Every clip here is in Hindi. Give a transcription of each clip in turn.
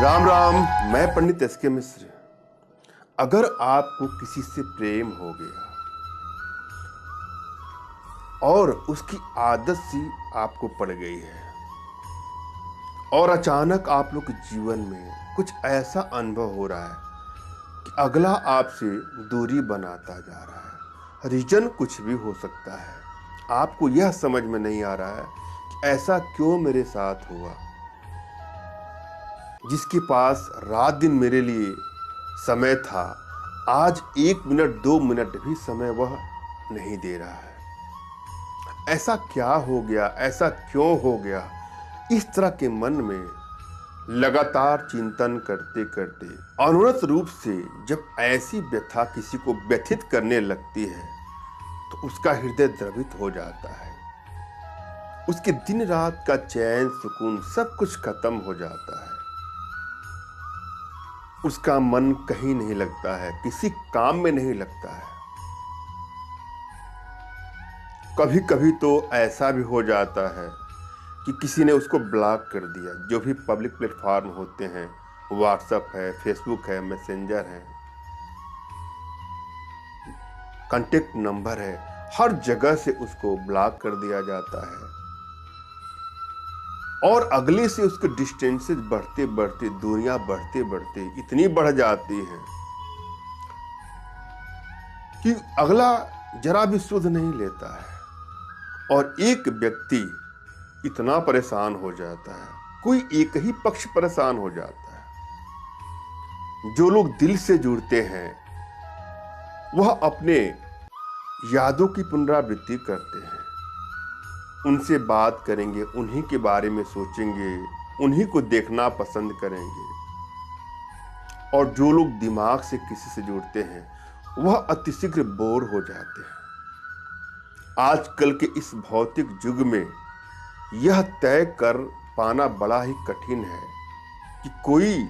राम राम। मैं पंडित एस.के. मिश्र। अगर आपको किसी से प्रेम हो गया और उसकी आदत सी आपको पड़ गई है और अचानक आप लोग के जीवन में कुछ ऐसा अनुभव हो रहा है कि अगला आपसे दूरी बनाता जा रहा है, रीजन कुछ भी हो सकता है, आपको यह समझ में नहीं आ रहा है कि ऐसा क्यों मेरे साथ हुआ। जिसके पास रात दिन मेरे लिए समय था, आज 1 मिनट 2 मिनट भी समय वह नहीं दे रहा है। ऐसा क्या हो गया, ऐसा क्यों हो गया। इस तरह के मन में लगातार चिंतन करते करते अनवरत रूप से जब ऐसी व्यथा किसी को व्यथित करने लगती है तो उसका हृदय द्रवित हो जाता है। उसके दिन रात का चैन सुकून सब कुछ खत्म हो जाता है। उसका मन कहीं नहीं लगता है, किसी काम में नहीं लगता है। कभी कभी तो ऐसा भी हो जाता है कि किसी ने उसको ब्लॉक कर दिया। जो भी पब्लिक प्लेटफॉर्म होते हैं, व्हाट्सएप है, फेसबुक है, मैसेंजर है, कांटेक्ट नंबर है, हर जगह से उसको ब्लॉक कर दिया जाता है। और अगले से उसके डिस्टेंसेस बढ़ते बढ़ते, दूरियां बढ़ते बढ़ते इतनी बढ़ जाती है कि अगला जरा भी सुध नहीं लेता है और एक व्यक्ति इतना परेशान हो जाता है, कोई एक ही पक्ष परेशान हो जाता है। जो लोग दिल से जुड़ते हैं वह अपने यादों की पुनरावृत्ति करते हैं, उनसे बात करेंगे, उन्हीं के बारे में सोचेंगे, उन्हीं को देखना पसंद करेंगे। और जो लोग दिमाग से किसी से जुड़ते हैं वह अतिशीघ्र बोर हो जाते हैं। आजकल के इस भौतिक युग में यह तय कर पाना बड़ा ही कठिन है कि कोई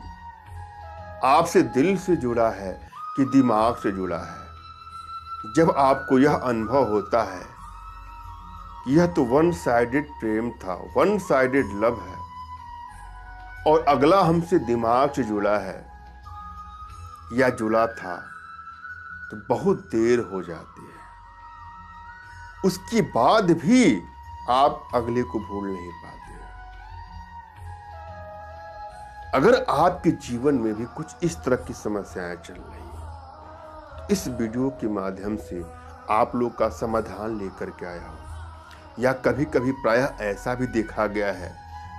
आपसे दिल से जुड़ा है कि दिमाग से जुड़ा है। जब आपको यह अनुभव होता है कि यह तो वन साइडेड प्रेम था, वन साइडेड लव है और अगला हमसे दिमाग से जुड़ा है या जुड़ा था, तो बहुत देर हो जाती है। उसके बाद भी आप अगले को भूल नहीं पाते। अगर आपके जीवन में भी कुछ इस तरह की समस्याएं चल रही हैं तो इस वीडियो के माध्यम से आप लोग का समाधान लेकर के आया हूं। या कभी कभी प्रायः ऐसा भी देखा गया है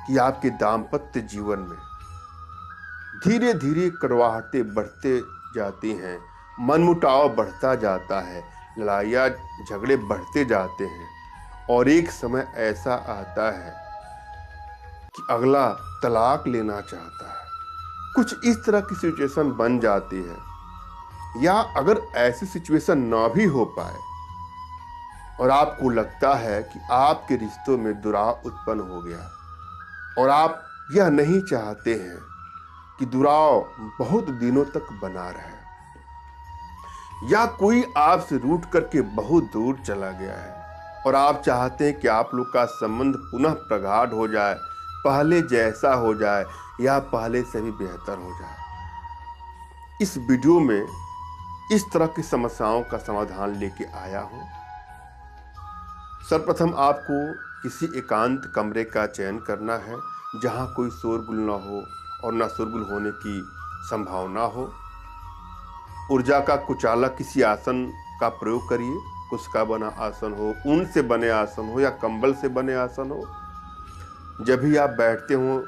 कि आपके दाम्पत्य जीवन में धीरे धीरे कड़वाहटें बढ़ते जाती हैं, मनमुटाव बढ़ता जाता है, लड़ाइयाँ झगड़े बढ़ते जाते हैं और एक समय ऐसा आता है कि अगला तलाक लेना चाहता है। कुछ इस तरह की सिचुएशन बन जाती है। या अगर ऐसी सिचुएशन ना भी हो पाए और आपको लगता है कि आपके रिश्तों में दुराव उत्पन्न हो गया और आप यह नहीं चाहते हैं कि दुराव बहुत दिनों तक बना रहे, या कोई आपसे रूठ करके बहुत दूर चला गया है और आप चाहते हैं कि आप लोग का संबंध पुनः प्रगाढ़ हो जाए, पहले जैसा हो जाए या पहले से भी बेहतर हो जाए। इस वीडियो में इस तरह की समस्याओं का समाधान लेके आया हूं। सर्वप्रथम आपको किसी एकांत कमरे का चयन करना है जहां कोई शोरगुल ना हो और ना शोरगुल होने की संभावना हो। ऊर्जा का कुचालक किसी आसन का प्रयोग करिए। कुश का बना आसन हो, ऊन से बने आसन हो या कंबल से बने आसन हो। जब भी आप बैठते हो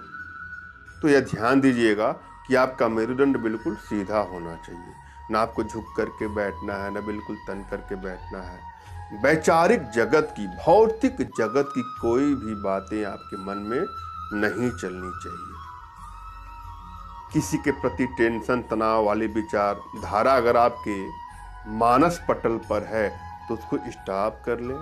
तो यह ध्यान दीजिएगा कि आपका मेरुदंड बिल्कुल सीधा होना चाहिए। ना आपको झुक करके बैठना है, ना बिल्कुल तन करके बैठना है। वैचारिक जगत की, भौतिक जगत की कोई भी बातें आपके मन में नहीं चलनी चाहिए। किसी के प्रति टेंशन, तनाव वाले विचार धारा अगर आपके मानस पटल पर है तो उसको स्टॉप कर लें।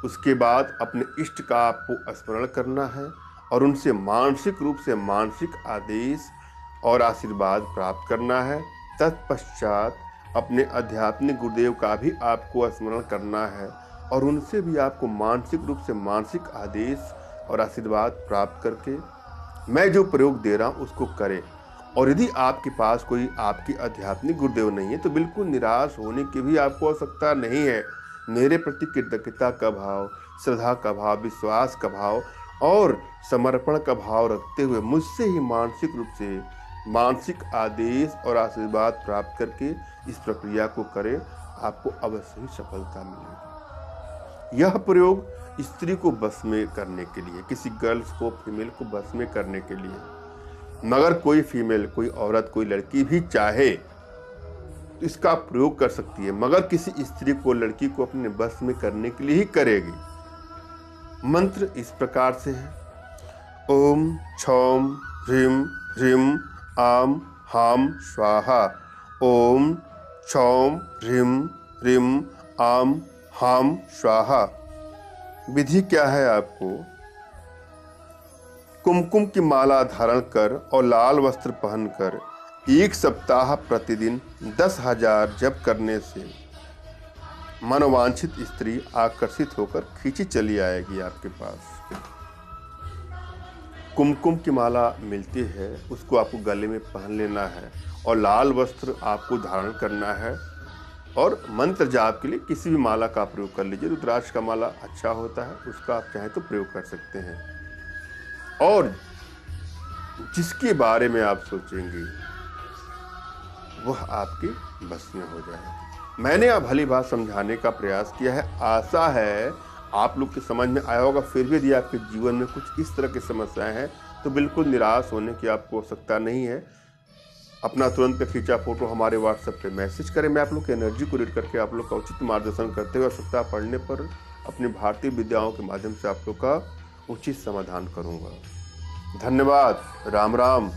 उसके बाद अपने इष्ट का आपको स्मरण करना है और उनसे मानसिक रूप से मानसिक आदेश और आशीर्वाद प्राप्त करना है। तत्पश्चात अपने आध्यात्मिक गुरुदेव का भी आपको स्मरण करना है और उनसे भी आपको मानसिक रूप से मानसिक आदेश और आशीर्वाद प्राप्त करके मैं जो प्रयोग दे रहा हूँ उसको करें। और यदि आपके पास कोई आपकी आध्यात्मिक गुरुदेव नहीं है तो बिल्कुल निराश होने की भी आपको आवश्यकता नहीं है। मेरे प्रति कृतज्ञता का भाव, श्रद्धा का भाव, विश्वास का भाव और समर्पण का भाव रखते हुए मुझसे ही मानसिक रूप से मानसिक आदेश और आशीर्वाद प्राप्त करके इस प्रक्रिया को करें, आपको अवश्य ही सफलता मिलेगी। यह प्रयोग स्त्री को बस में करने के लिए, किसी गर्ल्स को, फीमेल को बस में करने के लिए, मगर कोई फीमेल, कोई औरत, कोई लड़की भी चाहे तो इसका प्रयोग कर सकती है, मगर किसी स्त्री को, लड़की को अपने बस में करने के लिए ही करेगी। मंत्र इस प्रकार से है, ओम छौम ह्रीम ह्रीम आम हाम स्वाहा। ओम छौम ह्रीम ह्रीम आम हाम स्वाहा। विधि क्या है? आपको कुमकुम की माला धारण कर और लाल वस्त्र पहनकर 1 सप्ताह प्रतिदिन 10,000 जप करने से मनोवांछित स्त्री आकर्षित होकर खींची चली आएगी आपके पास। कुमकुम की माला मिलती है, उसको आपको गले में पहन लेना है और लाल वस्त्र आपको धारण करना है। और मंत्र जाप के लिए किसी भी माला का प्रयोग कर लीजिए। रुद्राक्ष का माला अच्छा होता है, उसका आप चाहें तो प्रयोग कर सकते हैं। और जिसके बारे में आप सोचेंगे वह आपके बस में हो जाएगी। मैंने अब भली बात समझाने का प्रयास किया है, आशा है आप लोग के समझ में आया होगा। फिर भी यदि आपके जीवन में कुछ इस तरह की समस्याएं हैं तो बिल्कुल निराश होने की आपको आवश्यकता नहीं है। अपना तुरंत का खींचा फोटो हमारे व्हाट्सएप पे मैसेज करें। मैं आप लोग की एनर्जी को रीड करके आप लोग का उचित मार्गदर्शन करते हुए आवश्यकता पड़ने पर अपनी भारतीय विद्याओं के माध्यम से आप लोग का उचित समाधान करूंगा। धन्यवाद। राम राम।